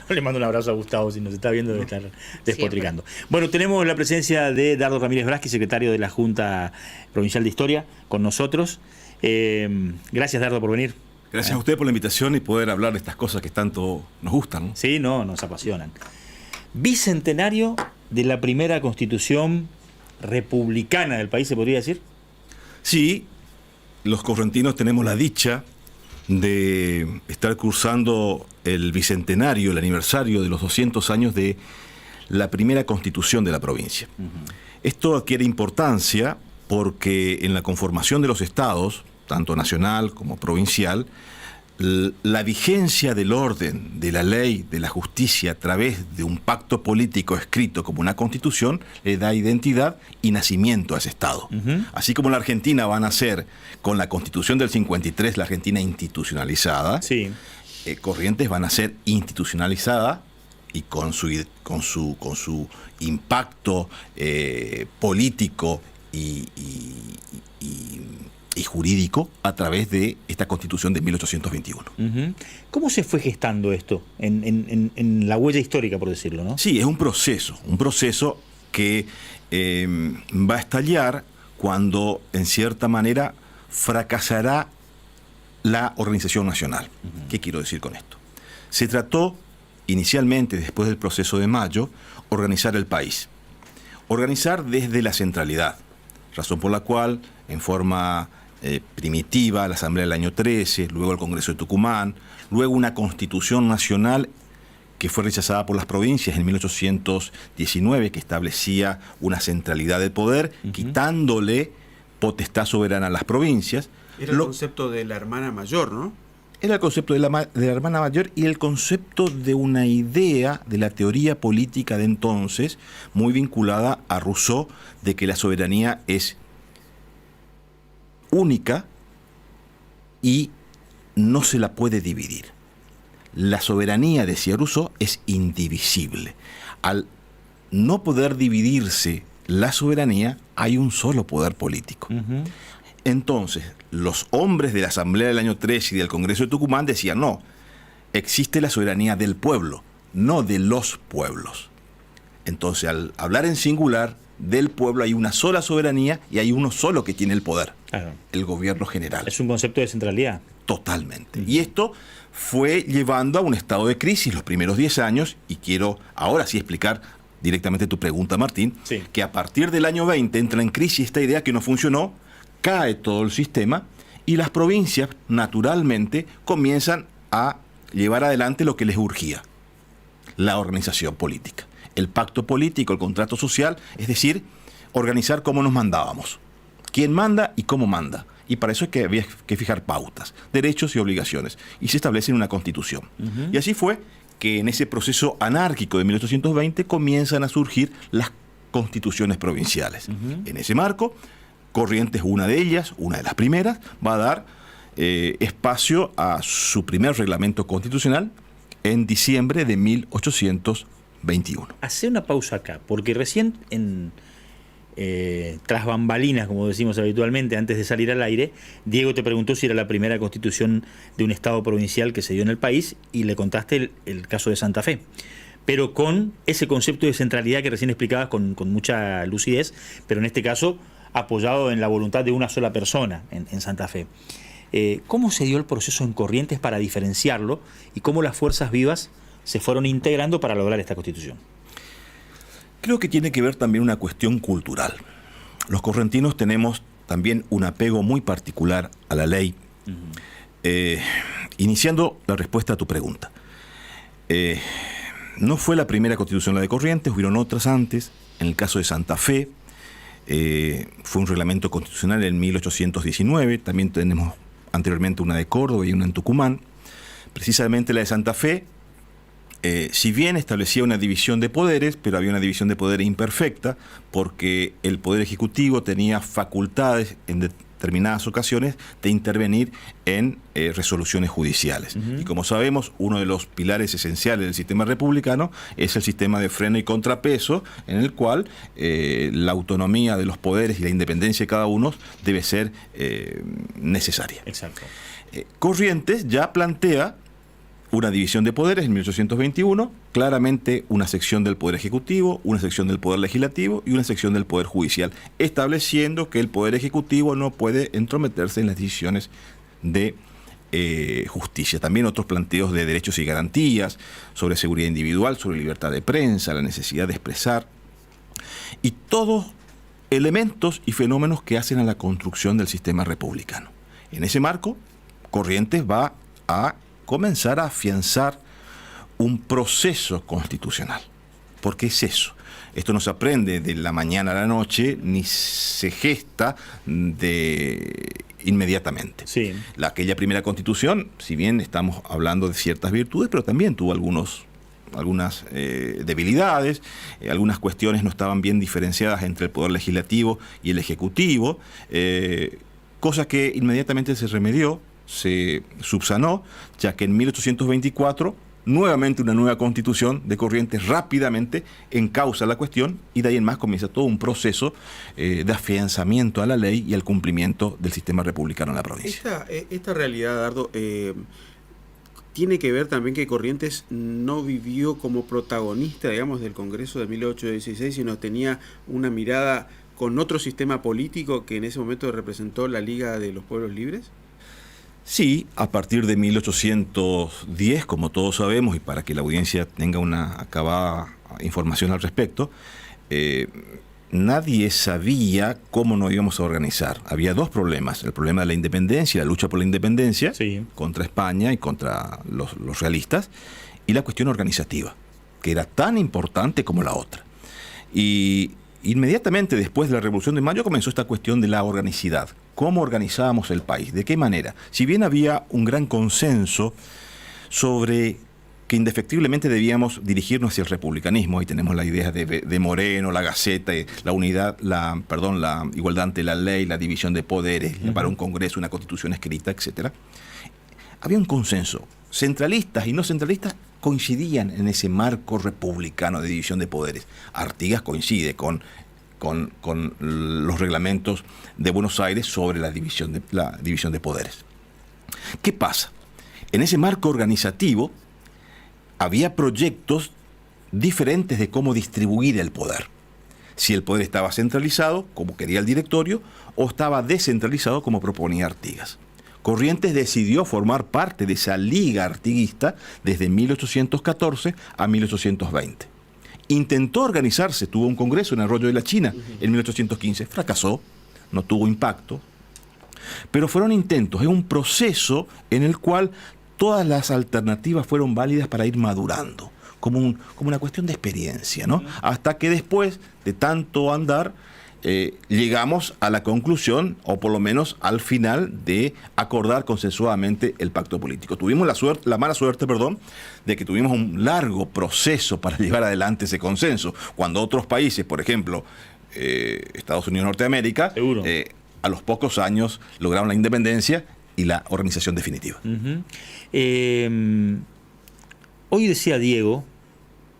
No, le mando un abrazo a Gustavo, si nos está viendo debe estar despotricando. Siempre. Bueno, tenemos la presencia de Dardo Ramírez Braschi, secretario de la Junta Provincial de Historia, con nosotros. Gracias, Dardo, por venir. Gracias a usted por la invitación y poder hablar de estas cosas que tanto nos gustan, ¿no? Sí, no, nos apasionan. Bicentenario de la primera constitución republicana del país, ¿se podría decir? Sí, los correntinos tenemos la dicha de estar cursando el bicentenario, el aniversario de los 200 años de la primera constitución de la provincia. Esto adquiere importancia porque en la conformación de los estados, tanto nacional como provincial, la vigencia del orden, de la ley, de la justicia a través de un pacto político escrito como una constitución le da identidad y nacimiento a ese Estado. Así como la Argentina va a nacer con la Constitución del 53, la Argentina institucionalizada, Sí. Corrientes va a nacer institucionalizada y con su impacto político y jurídico a través de esta Constitución de 1821. ¿Cómo se fue gestando esto en la huella histórica, por decirlo, no? Sí, es un proceso que va a estallar cuando, en cierta manera, fracasará la organización nacional. ¿Qué quiero decir con esto? Se trató, inicialmente, después del proceso de Mayo, organizar el país. Organizar desde la centralidad, razón por la cual, en forma primitiva, la Asamblea del año 13, luego el Congreso de Tucumán, luego una Constitución Nacional que fue rechazada por las provincias en 1819, que establecía una centralidad del poder, quitándole potestad soberana a las provincias. Era el concepto de la hermana mayor, ¿no? Era el concepto de la hermana mayor y el concepto de una idea de la teoría política de entonces, muy vinculada a Rousseau, de que la soberanía es única y no se la puede dividir. La soberanía, decía Rousseau, es indivisible. Al no poder dividirse la soberanía, hay un solo poder político. Entonces, los hombres de la Asamblea del año 13 y del Congreso de Tucumán decían, no, existe la soberanía del pueblo, no de los pueblos. Entonces, al hablar en singular, del pueblo hay una sola soberanía y hay uno solo que tiene el poder, el gobierno general. Es un concepto de centralidad. Totalmente. Y esto fue llevando a un estado de crisis los primeros 10 años, y quiero ahora sí explicar directamente tu pregunta, Martín, que a partir del año 20 entra en crisis esta idea que no funcionó, cae todo el sistema y las provincias naturalmente comienzan a llevar adelante lo que les urgía, la organización política, el pacto político, el contrato social, es decir, organizar cómo nos mandábamos, quién manda y cómo manda. Y para eso es que había que fijar pautas, derechos y obligaciones, y se establece en una constitución. Y así fue que en ese proceso anárquico de 1820 comienzan a surgir las constituciones provinciales. En ese marco, Corrientes, una de ellas, una de las primeras, va a dar espacio a su primer reglamento constitucional en diciembre de 1821. Hacé una pausa acá, porque recién tras bambalinas, como decimos habitualmente, antes de salir al aire, Diego te preguntó si era la primera constitución de un estado provincial que se dio en el país, y le contaste el caso de Santa Fe, pero con ese concepto de centralidad que recién explicabas con mucha lucidez, pero en este caso apoyado en la voluntad de una sola persona en Santa Fe. ¿Cómo se dio el proceso en Corrientes para diferenciarlo y cómo las fuerzas vivas se fueron integrando para lograr esta constitución? Creo que tiene que ver también una cuestión cultural. Los correntinos tenemos también un apego muy particular a la ley. Iniciando la respuesta a tu pregunta. No fue la primera constitución la de Corrientes, hubieron otras antes. En el caso de Santa Fe, fue un reglamento constitucional en 1819. También tenemos anteriormente una de Córdoba y una en Tucumán. Precisamente la de Santa Fe, si bien establecía una división de poderes, pero había una división de poderes imperfecta, porque el Poder Ejecutivo tenía facultades en determinadas ocasiones de intervenir en resoluciones judiciales. Y como sabemos, uno de los pilares esenciales del sistema republicano es el sistema de freno y contrapeso, en el cual la autonomía de los poderes y la independencia de cada uno debe ser necesaria. Exacto. Corrientes ya plantea una división de poderes en 1821, claramente una sección del Poder Ejecutivo, una sección del Poder Legislativo y una sección del Poder Judicial, estableciendo que el Poder Ejecutivo no puede entrometerse en las decisiones de justicia. También otros planteos de derechos y garantías, sobre seguridad individual, sobre libertad de prensa, la necesidad de expresar, y todos elementos y fenómenos que hacen a la construcción del sistema republicano. En ese marco, Corrientes va a comenzar a afianzar un proceso constitucional. ¿Por qué es eso? Esto no se aprende de la mañana a la noche, ni se gesta inmediatamente. Sí. Aquella primera constitución, si bien estamos hablando de ciertas virtudes, pero también tuvo algunas debilidades, algunas cuestiones no estaban bien diferenciadas entre el Poder Legislativo y el Ejecutivo, cosa que inmediatamente se remedió, se subsanó, ya que en 1824 nuevamente una nueva constitución de Corrientes rápidamente encausa la cuestión, y de ahí en más comienza todo un proceso de afianzamiento a la ley y al cumplimiento del sistema republicano en la provincia. Esta realidad, Dardo, tiene que ver también que Corrientes no vivió como protagonista, digamos, del Congreso de 1816, sino tenía una mirada con otro sistema político que en ese momento representó la Liga de los Pueblos Libres. Sí, a partir de 1810, como todos sabemos, y para que la audiencia tenga una acabada información al respecto, nadie sabía cómo nos íbamos a organizar. Había dos problemas: el problema de la independencia, la lucha por la independencia, sí, contra España y contra los realistas, y la cuestión organizativa, que era tan importante como la otra. Y inmediatamente después de la Revolución de Mayo comenzó esta cuestión de la organicidad. ¿Cómo organizábamos el país? ¿De qué manera? Si bien había un gran consenso sobre que indefectiblemente debíamos dirigirnos hacia el republicanismo, ahí tenemos la idea de Moreno, la Gaceta, la unidad, la igualdad ante la ley, la división de poderes, para un Congreso, una Constitución escrita, etc. Había un consenso. Centralistas y no centralistas coincidían en ese marco republicano de división de poderes. Artigas coincide con los reglamentos de Buenos Aires sobre la división de poderes. ¿Qué pasa? En ese marco organizativo había proyectos diferentes de cómo distribuir el poder. Si el poder estaba centralizado, como quería el directorio, o estaba descentralizado, como proponía Artigas. Corrientes decidió formar parte de esa liga artiguista desde 1814 a 1820. Intentó organizarse, tuvo un congreso en Arroyo de la China en 1815, fracasó, no tuvo impacto, pero fueron intentos, es un proceso en el cual todas las alternativas fueron válidas para ir madurando, como una cuestión de experiencia, ¿no? Hasta que después de tanto andar, llegamos a la conclusión, o por lo menos al final, de acordar consensuadamente el pacto político. Tuvimos la mala suerte, de que tuvimos un largo proceso para llevar adelante ese consenso, cuando otros países, por ejemplo, Estados Unidos, Norteamérica, a los pocos años lograron la independencia y la organización definitiva. Hoy decía Diego,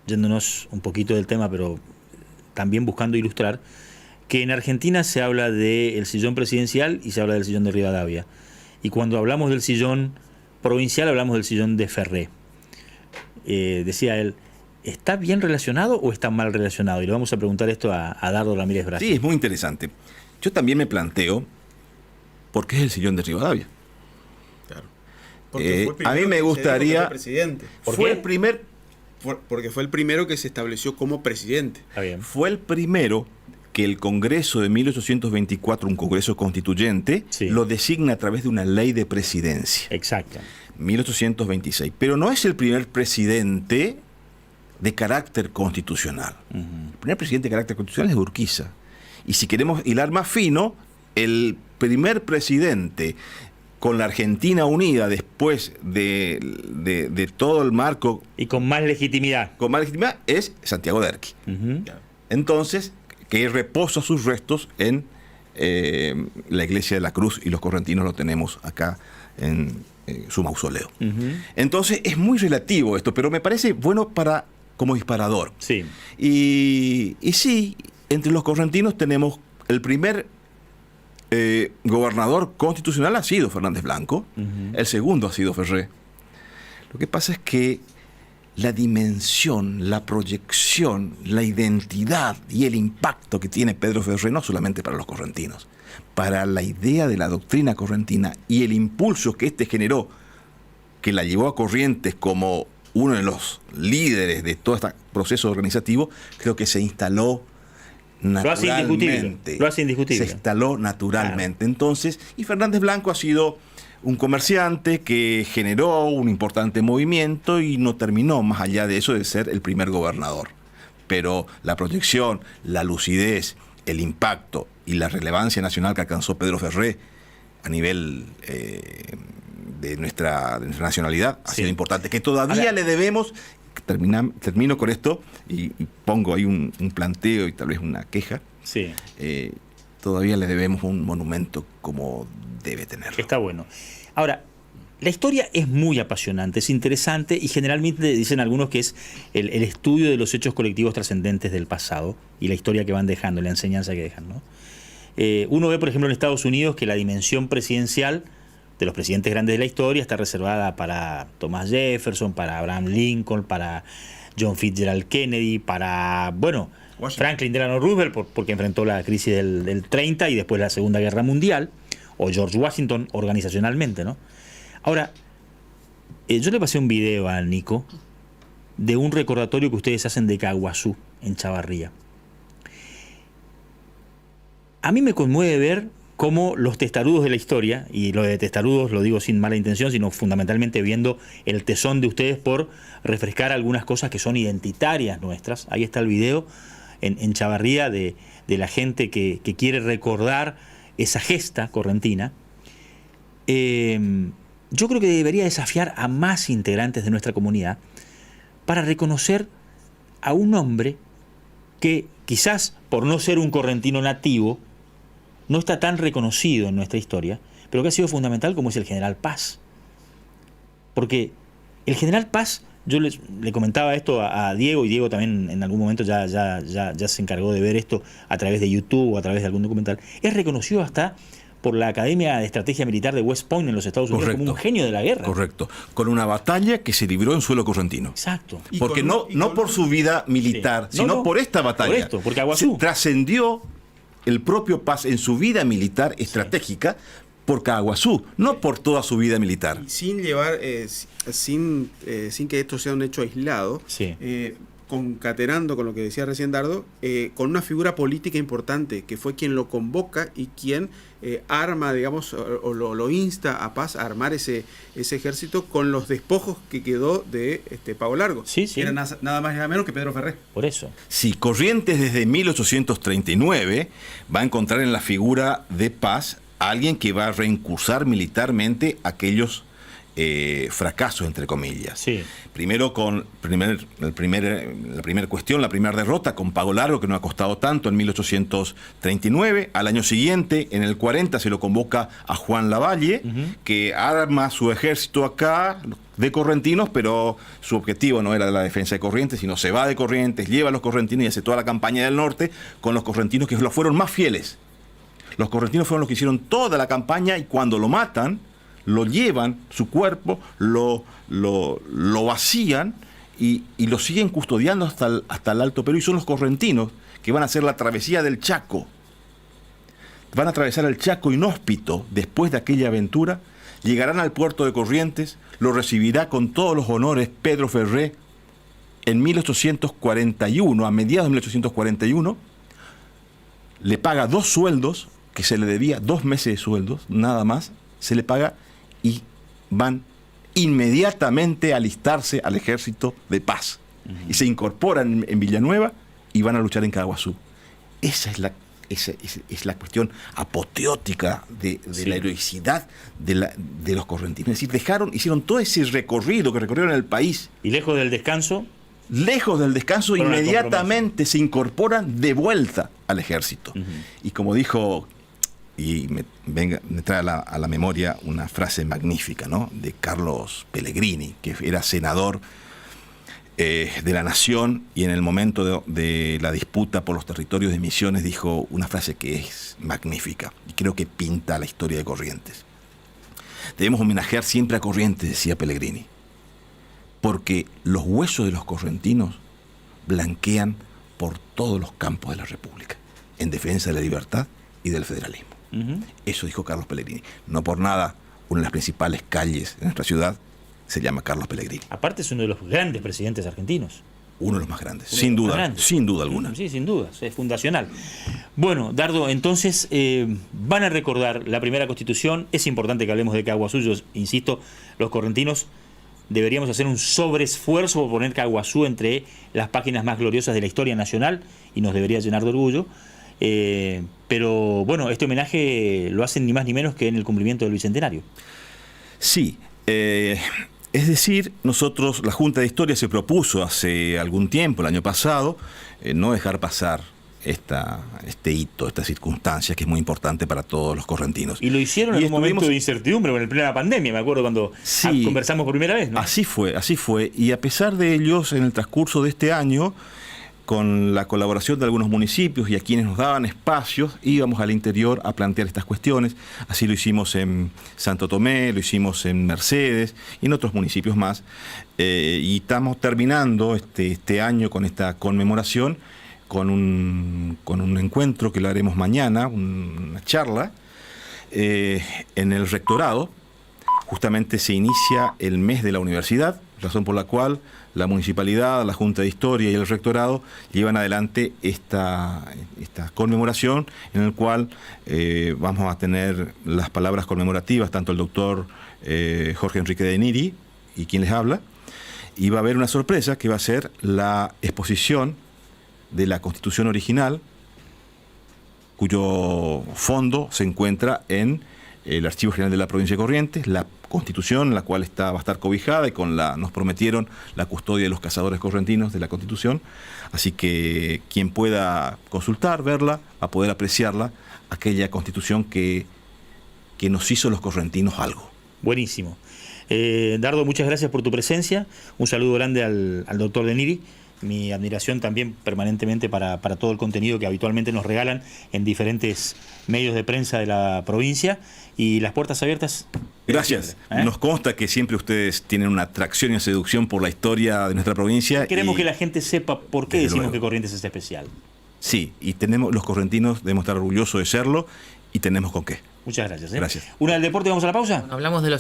yéndonos un poquito del tema, pero también buscando ilustrar, que en Argentina se habla del sillón presidencial y se habla del sillón de Rivadavia. Y cuando hablamos del sillón provincial, hablamos del sillón de Ferré. Decía él, ¿está bien relacionado o está mal relacionado? Y le vamos a preguntar esto a Dardo Ramírez Brasi. Sí, es muy interesante. Yo también me planteo, ¿por qué es el sillón de Rivadavia? Claro. A mí me gustaría... Fue presidente. Porque fue el primero que se estableció como presidente. Está bien. Fue el primero que el Congreso de 1824, un Congreso constituyente, sí, lo designa a través de una ley de presidencia. Exacto. 1826. Pero no es el primer presidente de carácter constitucional. El primer presidente de carácter constitucional es Urquiza. Y si queremos hilar más fino, el primer presidente con la Argentina unida después de todo el marco... Y con más legitimidad. Con más legitimidad es Santiago Derqui. Entonces, que reposa sus restos en la Iglesia de la Cruz, y los correntinos lo tenemos acá en su mausoleo. Entonces, es muy relativo esto, pero me parece bueno como disparador. Sí. Y sí, entre los correntinos tenemos el primer gobernador constitucional ha sido Fernández Blanco, el segundo ha sido Ferré. Lo que pasa es que la dimensión, la proyección, la identidad y el impacto que tiene Pedro Ferré, no solamente para los correntinos, para la idea de la doctrina correntina y el impulso que éste generó, que la llevó a Corrientes como uno de los líderes de todo este proceso organizativo, creo que se instaló naturalmente. Lo hace indiscutible. Se instaló naturalmente. Claro. Entonces, y Fernández Blanco ha sido un comerciante que generó un importante movimiento y no terminó, más allá de eso, de ser el primer gobernador. Pero la proyección, la lucidez, el impacto y la relevancia nacional que alcanzó Pedro Ferré a nivel de nuestra nacionalidad ha sido importante, que todavía le debemos. Termino con esto y pongo ahí un planteo y tal vez una queja. Sí. Todavía le debemos un monumento como debe tenerlo. Está bueno. Ahora, la historia es muy apasionante, es interesante y generalmente dicen algunos que es el estudio de los hechos colectivos trascendentes del pasado y la historia que van dejando, la enseñanza que dejan, ¿no? Uno ve, por ejemplo, en Estados Unidos que la dimensión presidencial de los presidentes grandes de la historia está reservada para Thomas Jefferson, para Abraham Lincoln, para John Fitzgerald Kennedy, para, bueno, Franklin Delano Roosevelt, porque enfrentó la crisis del 30 y después la Segunda Guerra Mundial, o George Washington organizacionalmente, ¿no? Ahora, yo le pasé un video a Nico de un recordatorio que ustedes hacen de Caguazú, en Chavarría. A mí me conmueve ver cómo los testarudos de la historia, y lo de testarudos lo digo sin mala intención, sino fundamentalmente viendo el tesón de ustedes por refrescar algunas cosas que son identitarias nuestras. Ahí está el video en Chavarría de la gente que quiere recordar esa gesta correntina. Yo creo que debería desafiar a más integrantes de nuestra comunidad para reconocer a un hombre que quizás por no ser un correntino nativo no está tan reconocido en nuestra historia, pero que ha sido fundamental, como es el general Paz. Porque el general Paz, yo le comentaba esto a Diego, y Diego también en algún momento ya se encargó de ver esto a través de YouTube o a través de algún documental, es reconocido hasta por la Academia de Estrategia Militar de West Point en los Estados Unidos. Correcto. Como un genio de la guerra. Correcto. Con una batalla que se libró en suelo correntino. Exacto. Porque no por su vida militar, sí, sino por esta batalla. Por esto, porque Caguazú trascendió el propio Paz en su vida militar estratégica por Caguazú, no por toda su vida militar. Sin llevar, sin que esto sea un hecho aislado, concatenando con lo que decía recién Dardo, con una figura política importante, que fue quien lo convoca y quien arma, digamos, o lo insta a Paz a armar ese ejército con los despojos que quedó de Pago Largo. Que era nada más y nada menos que Pedro Ferré. Por eso. Sí, Corrientes desde 1839 va a encontrar en la figura de Paz a alguien que va a reincursar militarmente aquellos fracasos, entre comillas. Sí. Primero con la primera cuestión, la primera derrota con Pago Largo, que no ha costado tanto, en 1839. Al año siguiente, en el 40, se lo convoca a Juan Lavalle, que arma su ejército acá de correntinos, pero su objetivo no era la defensa de Corrientes, sino se va de Corrientes, lleva a los correntinos y hace toda la campaña del norte con los correntinos que los fueron más fieles. Los correntinos fueron los que hicieron toda la campaña y cuando lo matan, lo llevan, su cuerpo, lo vacían y lo siguen custodiando hasta el Alto Perú. Y son los correntinos que van a hacer la travesía del Chaco. Van a atravesar el Chaco inhóspito después de aquella aventura. Llegarán al puerto de Corrientes, lo recibirá con todos los honores Pedro Ferré en 1841, a mediados de 1841. Le paga 2 sueldos, que se le debía 2 meses de sueldos, nada más, se le paga y van inmediatamente a alistarse al ejército de Paz. Y se incorporan en Villanueva y van a luchar en Caguazú. Esa es la cuestión apoteótica de la heroicidad de los correntinos. Es decir, hicieron todo ese recorrido que recorrieron el país. Y lejos del descanso, inmediatamente se incorporan de vuelta al ejército. Y como dijo, y me trae a la memoria una frase magnífica, ¿no?, de Carlos Pellegrini, que era senador de la Nación, y en el momento de la disputa por los territorios de Misiones dijo una frase que es magnífica y creo que pinta la historia de Corrientes. Debemos homenajear siempre a Corrientes, decía Pellegrini, porque los huesos de los correntinos blanquean por todos los campos de la República, en defensa de la libertad y del federalismo. Eso dijo Carlos Pellegrini. No por nada, una de las principales calles de nuestra ciudad se llama Carlos Pellegrini. Aparte es uno de los grandes presidentes argentinos. Uno de los más grandes, sin duda alguna. Sí, sin duda, es fundacional. Bueno, Dardo, entonces van a recordar la primera Constitución. Es importante que hablemos de Caguazú. Yo insisto, los correntinos deberíamos hacer un sobreesfuerzo por poner Caguazú entre las páginas más gloriosas de la historia nacional y nos debería llenar de orgullo. Pero bueno, este homenaje lo hacen ni más ni menos que en el cumplimiento del Bicentenario. Sí, es decir, nosotros, la Junta de Historia se propuso hace algún tiempo, el año pasado, no dejar pasar este hito, esta circunstancia que es muy importante para todos los correntinos. Y lo hicieron en un momento de incertidumbre, en el plena pandemia, me acuerdo cuando conversamos por primera vez, ¿no? Así fue. Y a pesar de ellos, en el transcurso de este año, con la colaboración de algunos municipios y a quienes nos daban espacios, íbamos al interior a plantear estas cuestiones. Así lo hicimos en Santo Tomé, lo hicimos en Mercedes y en otros municipios más. Y estamos terminando este año con esta conmemoración, con un encuentro que lo haremos mañana, una charla, en el rectorado. Justamente se inicia el mes de la universidad, razón por la cual la municipalidad, la Junta de Historia y el rectorado llevan adelante esta conmemoración, en el cual vamos a tener las palabras conmemorativas, tanto el doctor Jorge Enrique de Niri y quien les habla, y va a haber una sorpresa que va a ser la exposición de la Constitución original, cuyo fondo se encuentra en el Archivo General de la Provincia de Corrientes, la Constitución, la cual va a estar cobijada y nos prometieron la custodia de los cazadores correntinos de la Constitución. Así que quien pueda consultar, verla, va a poder apreciarla, aquella Constitución que nos hizo los correntinos algo. Buenísimo. Dardo, muchas gracias por tu presencia. Un saludo grande al doctor de Niri. Mi admiración también permanentemente para todo el contenido que habitualmente nos regalan en diferentes medios de prensa de la provincia, y las puertas abiertas. Gracias. Nos consta que siempre ustedes tienen una atracción y una seducción por la historia de nuestra provincia. Queremos que la gente sepa por qué decimos que Corrientes es especial. Sí, y los correntinos debemos estar orgullosos de serlo y tenemos con qué. Muchas gracias. Gracias. Una del deporte, vamos a la pausa. Bueno, hablamos de los